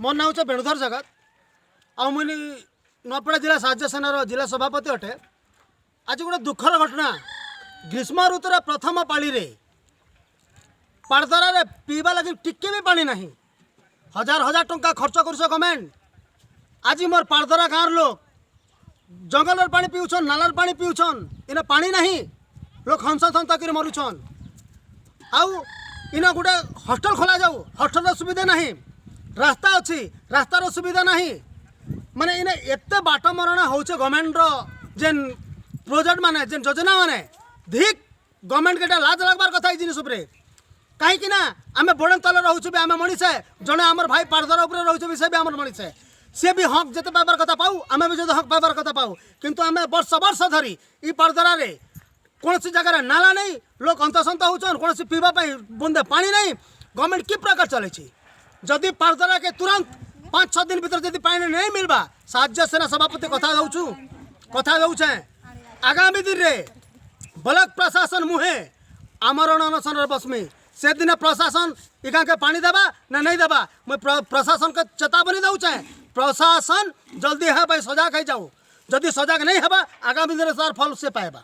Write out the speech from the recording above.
मोर ना हूँ वेणुधर जगत आ मुझे नूआपड़ा जिला साहाय्य सेनार जिला सभापति अटे। आज गोटे दुखर घटना ग्रीष्म ऋतुर प्रथम पाली रे पाड़दरा पीवा लगी टिके भी पानी नहीं। हजार हजार टंका खर्च कर गवर्नमेंट। आज मोर पाड़दरा गाँव लोग जंगल पानी पीउछन, नालार पानी पीउछन, इना पानी नहीं। लोग हंस हंस कर मरुछन। आउ इना गोटे हॉस्टल खोला जाऊ, हॉस्टल सुविधा नहीं। रास्ता अच्छी, रास्तार सुविधा नहीं। माने इने एते बाट मरणा होचे गवर्नमेंट रो जेन प्रोजेक्ट माने जेन योजना माने धिक गवर्नमेंट के लाज लगबार कथा ई जिनिस उपरे। कहीं ना आम बड़े तले रोचे भी आम मनीष है। जड़े आम भाई पाड़दरा उपर रोचे भी से भी आम मनीष है। सी भी हक जिते पाइबार कथा पाऊ, आम भी जो हक पाइबार कथा पाऊ। किंतु आम वर्ष वर्ष धरी ई पाड़दरा रे कौन सी जगह नाला नहीं। लोग हंतसंत होचन, कौन पीवा बुंदे पानी नहीं। गवर्नमेंट कि प्रकार चले जदि पाड़दरा के तुरंत 5-6 दिन भीतर जदि पानी नहीं मिलबा, साहाय्य सेना सभापति कथा दौचे आगामी दिन रे ब्लॉक प्रशासन मुहे आमरण अनशन बसमी। से दिन प्रशासन इका के पानी देवा ना नहीं देवा, मैं प्रशासन के चेतावनी दौचे। प्रशासन जल्दी है भाई सजाग है जाओ। जदि सजाग नहीं है आगामी दिन सार फल से पाएबा।